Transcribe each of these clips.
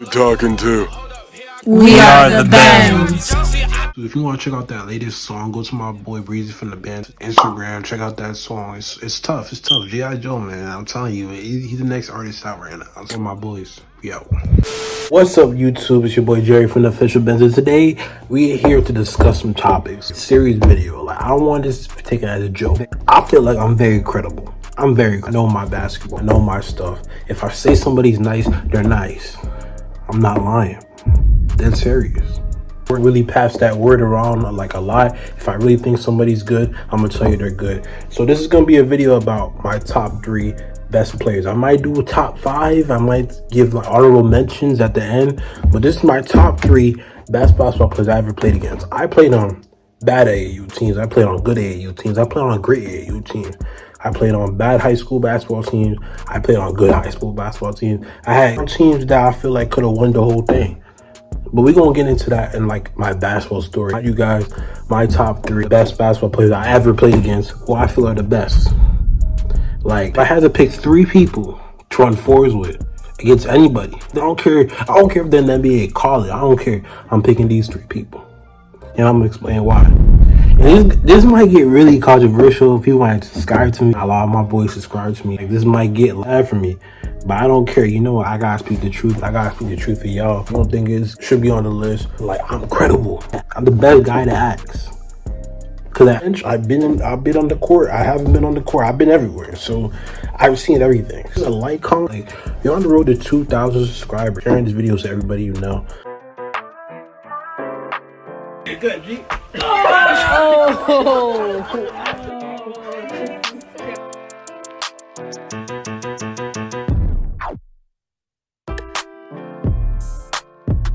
talking to. We are the band. If you want to check out that latest song, go to my boy Breezy from the band Instagram. Check out that song. It's tough. It's tough. G.I. Joe, man. I'm telling you, he's the next artist out right now. That's one of my boys. We out. What's up, YouTube? It's your boy Jerry from the Official Benz. And today we are here to discuss some topics. Serious video. Like, I don't want this to be taken as a joke. I feel like I'm very credible. I know my basketball. I know my stuff. If I say somebody's nice, they're nice. I'm not lying. Dead serious. Really pass that word around like a lot. If I really think somebody's good, I'm gonna tell you they're good. So this is gonna be a video about my top 3 best players. I might do a top 5. I might give like honorable mentions at the end, but this is my top 3 best basketball players I ever played against. I played on bad AAU teams. I played on good AAU teams. I played on great AAU teams. I played on bad high school basketball teams. I played on good high school basketball teams. I had teams that I feel like could have won the whole thing. But we're going to get into that in like my basketball story. You guys, my top 3 best basketball players I ever played against, who I feel are the best. Like, if I had to pick 3 people to run fours with against anybody, I don't care if they're in the NBA, college, I don't care. I'm picking these 3 people. And I'm going to explain why. And this might get really controversial. People might subscribe to me. A lot of my boys subscribe to me. Like, this might get loud for me. But I don't care. You know what? I gotta speak the truth. I gotta speak the truth for y'all. I don't think it should be on the list. Like, I'm credible. I'm the best guy to ask. Cause I've been on the court. I haven't been on the court. I've been everywhere. So I've seen everything. A like, comment. Like, you're on the road to 2,000 subscribers. Sharing this video to everybody you know. Good, G. Oh.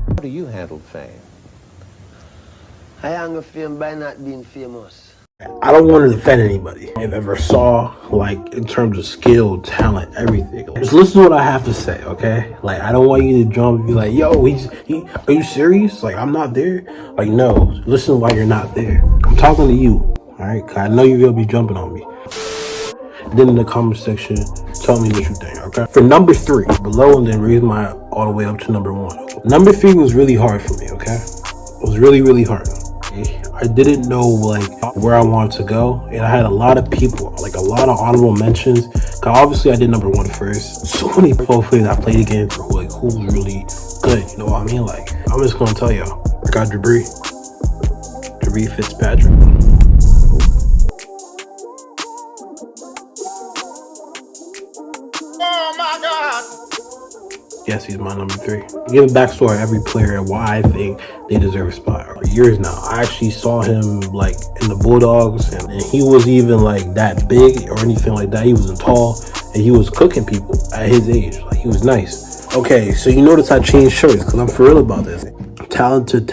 How do you handle fame? I handle fame by not being famous. I don't want to defend anybody I've ever saw, like, in terms of skill, talent, everything. Just listen to what I have to say, okay? Like, I don't want you to jump and be like, yo, are you serious? Like, I'm not there? Like, no, listen why you're not there. I'm talking to you, all right? Because I know you're going to be jumping on me. Then in the comment section, tell me what you think, okay? For number 3, below, and then raise my all the way up to number 1. Number 3 was really hard for me, okay? It was really, really hard. I didn't know like where I wanted to go, and I had a lot of people, like a lot of honorable mentions. Cause obviously I did number 1 first. So many pro players I played against who was really good. You know what I mean? Like, I'm just gonna tell y'all, I got Jabri Fitzpatrick. Oh my God! Yes, he's my number 3. Give a backstory on every player and why I think they deserve a spot. For years now, I actually saw him like in the Bulldogs, and he wasn't even like that big or anything like that. He wasn't tall, and he was cooking people at his age. Like, he was nice. Okay, so you notice I changed shirts because I'm for real about this. Talented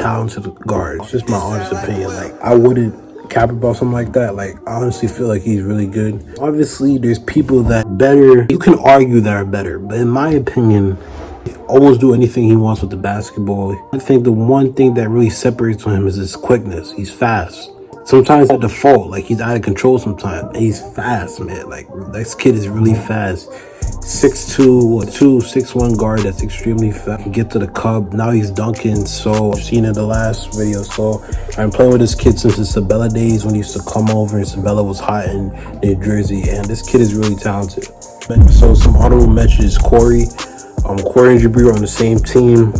guard. It's just my honest opinion. Like, I wouldn't cap about something like that. Like, I honestly feel like he's really good. Obviously, there's people that better. You can argue that are better, but in my opinion, almost do anything he wants with the basketball. I think the one thing that really separates him is his quickness. He's fast. Sometimes at default, like, he's out of control sometimes. And he's fast, man. Like, this kid is really fast. 6'2", 6'1" guard that's extremely fast. Can get to the cup. Now he's dunking. So I've seen in the last video. So I'm playing with this kid since the Sabella days when he used to come over and Sabella was hot in New Jersey. And this kid is really talented. So some honorable mentions: Corey. Corey and Jabri are on the same team,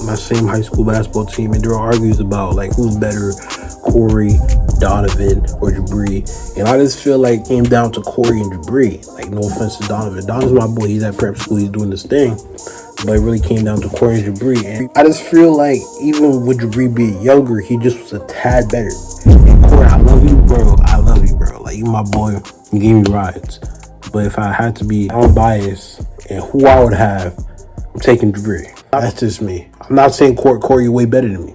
my same high school basketball team, and there are argues about like who's better, Corey, Donovan, or Jabri. And I just feel like it came down to Corey and Jabri. Like, no offense to Donovan. Donovan's my boy. He's at prep school. He's doing this thing. But it really came down to Corey and Jabri. And I just feel like even with Jabri being younger, he just was a tad better. And Corey, I love you, bro. I love you, bro. Like, you my boy. You gave me rides. But if I had to be unbiased and who I would have, I'm taking Jabri. That's just me. I'm not saying Corey way better than me.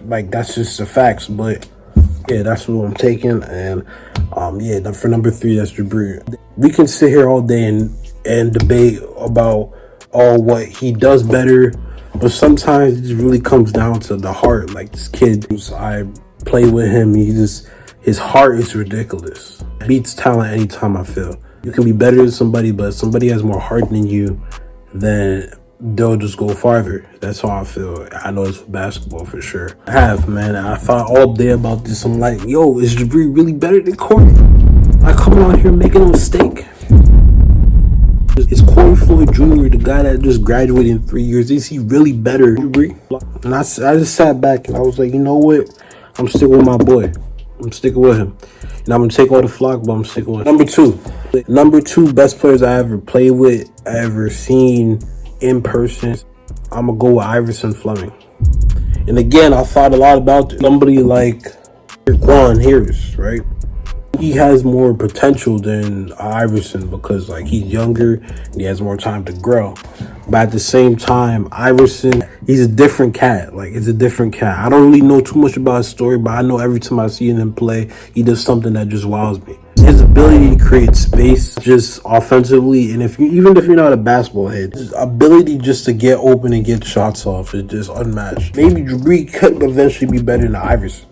Like, that's just the facts. But yeah, that's what I'm taking. And yeah, for number 3, that's Jabri. We can sit here all day and debate about what he does better, but sometimes it just really comes down to the heart. Like, this kid, I play with him. His heart is ridiculous. It beats talent anytime, I feel. You can be better than somebody, but if somebody has more heart than you, then they'll just go farther. That's how I feel. I know it's for basketball for sure. I have, man. I thought all day about this. I'm like, yo, is Jabri really better than Corey? I come on here making a mistake. Is Corey Floyd Jr., the guy that just graduated in 3 years, is he really better than Jabri? And I just sat back and I was like, you know what? I'm sticking with my boy. I'm sticking with him. And I'm going to take all the flock, but I'm sticking with him. Number two best players I ever played with, I ever seen in person, I'm going to go with Iverson Fleming. And again, I thought a lot about somebody like Quan Harris, right? He has more potential than Iverson because like he's younger and he has more time to grow. But at the same time, Iverson, he's a different cat. Like, it's a different cat. I don't really know too much about his story, but I know every time I see him play, he does something that just wows me. His ability to create space just offensively, and even if you're not a basketball head, his ability just to get open and get shots off is just unmatched. Maybe Jabri could eventually be better than Iverson.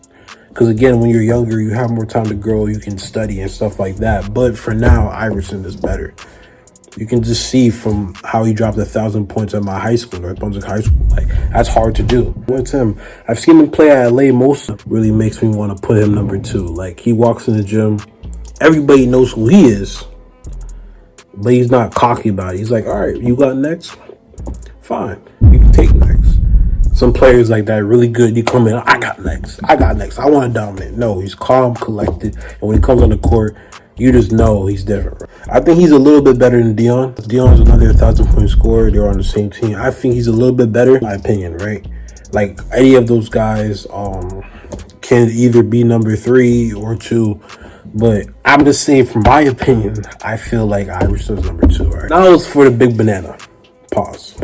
Because again, when you're younger, you have more time to grow, you can study and stuff like that. But for now, Iverson is better. You can just see from how he dropped 1,000 points at my high school, North Brunswick High School. Like, that's hard to do. What's him? I've seen him play at LA. Most really makes me want to put him number 2. Like, he walks in the gym, everybody knows who he is, but he's not cocky about it. He's like, all right, you got next? Fine, you can take next. Some players like that are really good. You come in, I got next. I want to dominate. No, he's calm, collected, and when he comes on the court, you just know he's different. I think he's a little bit better than Dion. Dion's another 1,000-point scorer. They're on the same team. I think he's a little bit better, in my opinion, right? Like, any of those guys can either be number 3 or 2. But I'm just saying, from my opinion, I feel like Iverson's number 2, right? Now it's for the big banana. Pause.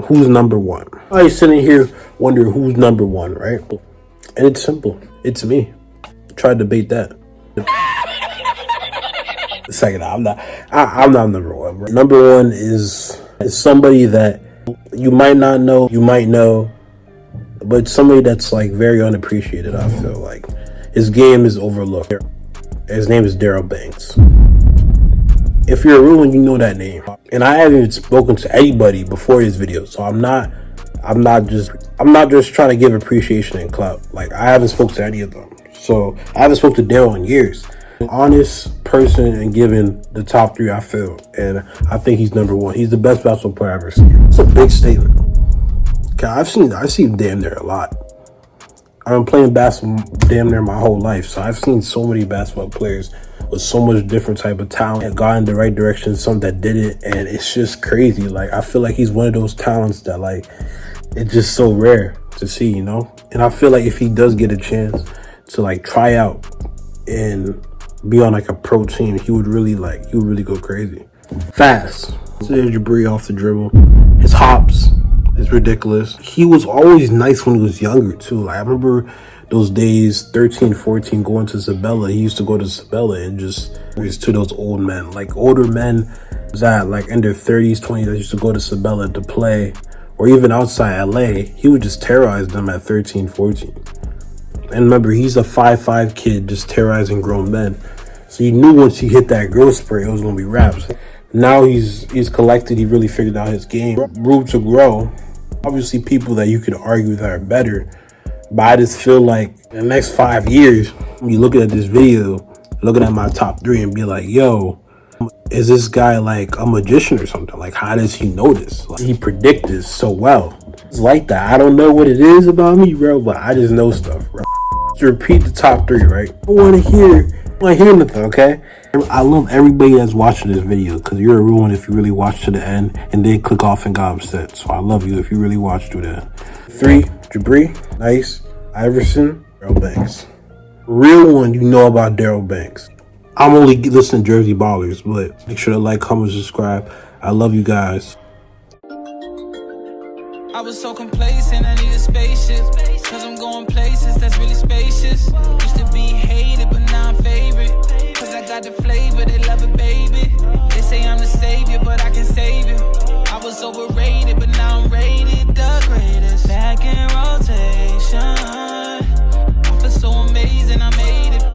Who's number 1? I'm sitting here wondering who's number 1, right? And it's simple. It's me. Try to debate that. Second, I'm not number 1. Bro. Number 1 is somebody that you might not know, you might know, but somebody that's like very unappreciated. I feel like his game is overlooked. His name is Daryl Banks. If you're a real one, you know that name. And I haven't spoken to anybody before this video, so I'm not just trying to give appreciation and clout. Like, I haven't spoken to any of them. So I haven't spoken to Daryl in years. An honest person and given the top 3, I feel. And I think he's number 1. He's the best basketball player I've ever seen. It's a big statement. I've seen damn near a lot. I've been playing basketball damn near my whole life. So I've seen so many basketball players with so much different type of talent that got in the right direction, some that didn't, and it's just crazy. Like, I feel like he's one of those talents that, like, it's just so rare to see, you know? And I feel like if he does get a chance to, like, try out and be on, like, a pro team, he would really go crazy. Fast. Serge Jabri off the dribble. His hops is ridiculous. He was always nice when he was younger, too. Like, I remember those days, 13, 14, going to Sabella. He used to go to Sabella and just to those old men. Like, older men that, like, in their 30s, 20s, that used to go to Sabella to play, or even outside LA, he would just terrorize them at 13, 14. And remember, he's a 5'5" kid just terrorizing grown men. So you knew once he hit that growth spurt, it was going to be raps. Now he's collected. He really figured out his game. Room to grow. Obviously, people that you could argue that are better. But I just feel like in the next 5 years, when you looking at this video, looking at my top 3 and be like, yo, is this guy like a magician or something? Like, how does he know this? Like, he predicts this so well. It's like that. I don't know what it is about me, bro, but I just know stuff, bro. To repeat the top 3, right? I want to hear nothing, okay? I love everybody that's watching this video, because you're a real one if you really watch to the end and then click off and got upset. So I love you if you really watch through that. 3, Jabri, nice. Iverson, Daryl Banks. Real one, you know about Daryl Banks. I'm only listening to Jersey Ballers, but make sure to like, comment, subscribe. I love you guys. I was so complacent, I need a spaceship, cause I'm going places that's really spacious. Used to be hated, but now I'm favorite, cause I got the flavor, they love it, baby. They say I'm the savior, but I can save you. I was overrated, but now I'm rated the greatest. Back in rotation.